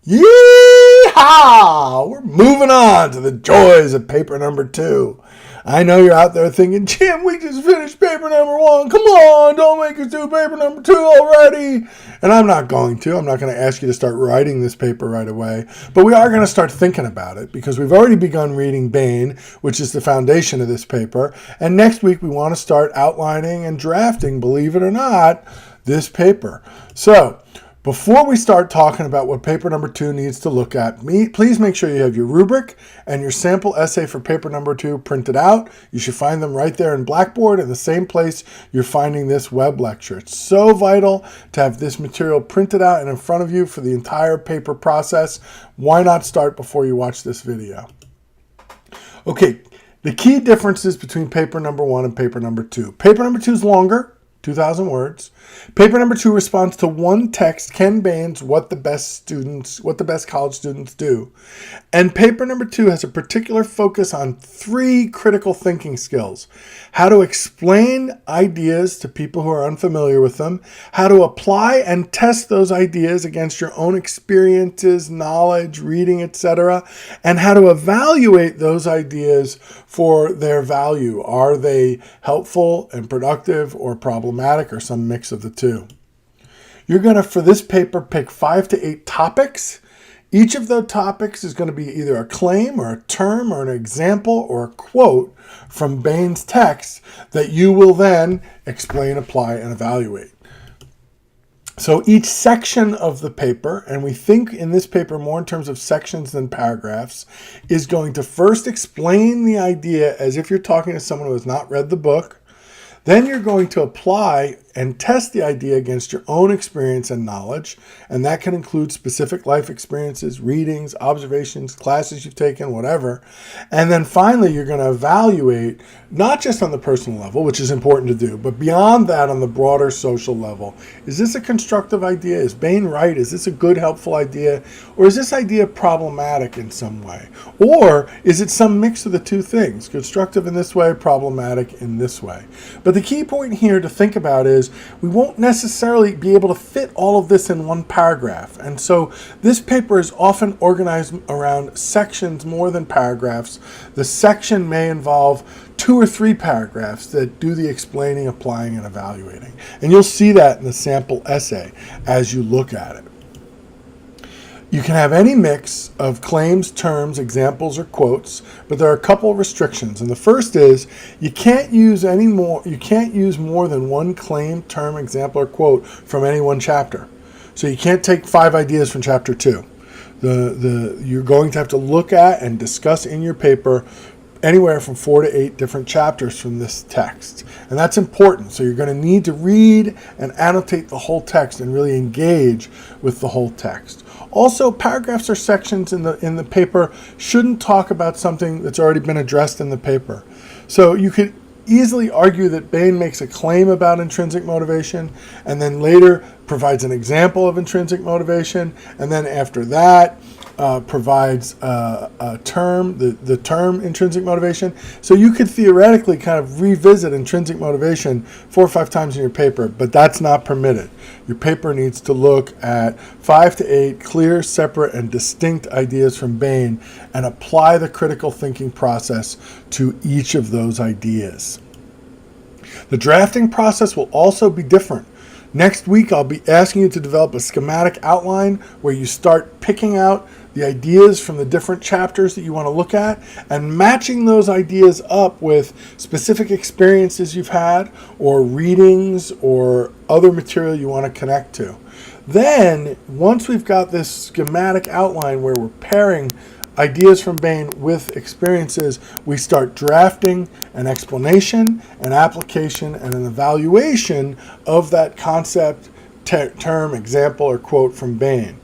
Yeehaw! We're moving on to the joys of paper number 2. I know you're out there thinking, Jim, we just finished paper number 1. Come on, don't make us do paper number 2 already. And I'm not going to. I'm not going to ask you to start writing this paper right away. But we are going to start thinking about it because we've already begun reading Bain, which is the foundation of this paper. And next week we want to start outlining and drafting, believe it or not, this paper. So, before we start talking about what paper number 2 needs to look at, please make sure you have your rubric and your sample essay for paper number 2 printed out. You should find them right there in Blackboard in the same place you're finding this web lecture. It's so vital to have this material printed out and in front of you for the entire paper process. Why not start before you watch this video? Okay, the key differences between paper number 1 and paper number 2. Paper number 2 is longer. 2,000 words. Paper number 2 responds to one text, Ken Bain's What the Best College Students Do. And paper number 2 has a particular focus on 3 critical thinking skills. How to explain ideas to people who are unfamiliar with them, how to apply and test those ideas against your own experiences, knowledge, reading, etc., and how to evaluate those ideas for their value. Are they helpful and productive or problematic or some mix of the two? You're going to, for this paper, pick 5 to 8 topics. Each of those topics is going to be either a claim or a term or an example or a quote from Bain's text that you will then explain, apply, and evaluate. So each section of the paper, and we think in this paper more in terms of sections than paragraphs, is going to first explain the idea as if you're talking to someone who has not read the book. Then you're going to apply and test the idea against your own experience and knowledge, and that can include specific life experiences, readings, observations, classes you've taken, whatever. And then finally, you're going to evaluate, not just on the personal level, which is important to do, but beyond that on the broader social level. Is this a constructive idea? Is Bain right? Is this a good, helpful idea? Or is this idea problematic in some way? Or is it some mix of the two things, constructive in this way, problematic in this way? But the key point here to think about is we won't necessarily be able to fit all of this in one paragraph. And so this paper is often organized around sections more than paragraphs. The section may involve 2 or 3 paragraphs that do the explaining, applying, and evaluating. And you'll see that in the sample essay as you look at it. You can have any mix of claims, terms, examples, or quotes, but there are a couple of restrictions. And the first is you can't use more than one claim, term, example, or quote from any one chapter. So you can't take 5 ideas from chapter 2. You're going to have to look at and discuss in your paper anywhere from 4 to 8 different chapters from this text. And that's important. So you're going to need to read and annotate the whole text and really engage with the whole text. Also, paragraphs or sections in the paper shouldn't talk about something that's already been addressed in the paper. So you could easily argue that Bain makes a claim about intrinsic motivation and then later provides an example of intrinsic motivation, and then after that provides a term, the term intrinsic motivation. So you could theoretically kind of revisit intrinsic motivation 4 or 5 times in your paper, but that's not permitted. Your paper needs to look at 5 to 8 clear, separate, and distinct ideas from Bain and apply the critical thinking process to each of those ideas. The drafting process will also be different. Next week, I'll be asking you to develop a schematic outline where you start picking out the ideas from the different chapters that you want to look at and matching those ideas up with specific experiences you've had or readings or other material you want to connect to. Then, once we've got this schematic outline where we're pairing ideas from Bain with experiences, we start drafting an explanation, an application, and an evaluation of that concept, term, example, or quote from Bain.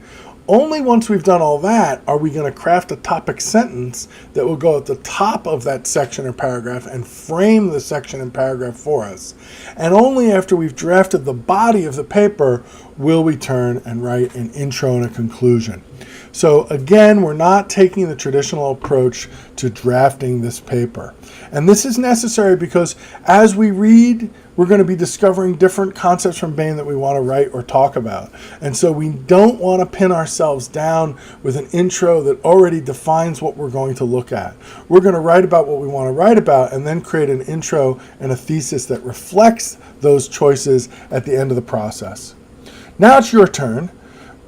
Only once we've done all that are we going to craft a topic sentence that will go at the top of that section or paragraph and frame the section and paragraph for us. And only after we've drafted the body of the paper will we turn and write an intro and a conclusion. So again, we're not taking the traditional approach to drafting this paper. And this is necessary because as we read, we're going to be discovering different concepts from Bain that we want to write or talk about. And so we don't want to pin ourselves down with an intro that already defines what we're going to look at. We're going to write about what we want to write about and then create an intro and a thesis that reflects those choices at the end of the process. Now it's your turn.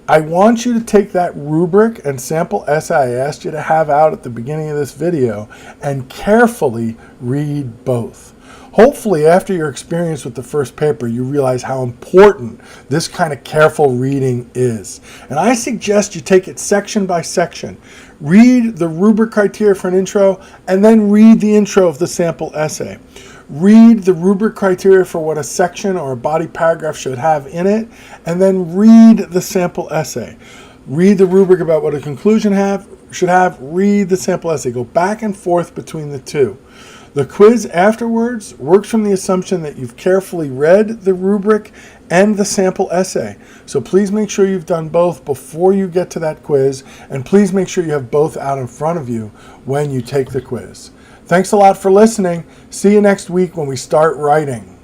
I want you to take that rubric and sample essay I asked you to have out at the beginning of this video and carefully read both. Hopefully, after your experience with the first paper, you realize how important this kind of careful reading is. And I suggest you take it section by section. Read the rubric criteria for an intro, and then read the intro of the sample essay. Read the rubric criteria for what a section or a body paragraph should have in it, and then read the sample essay. Read the rubric about what a conclusion should have, read the sample essay. Go back and forth between the two. The quiz afterwards works from the assumption that you've carefully read the rubric and the sample essay. So please make sure you've done both before you get to that quiz, and please make sure you have both out in front of you when you take the quiz. Thanks a lot for listening. See you next week when we start writing.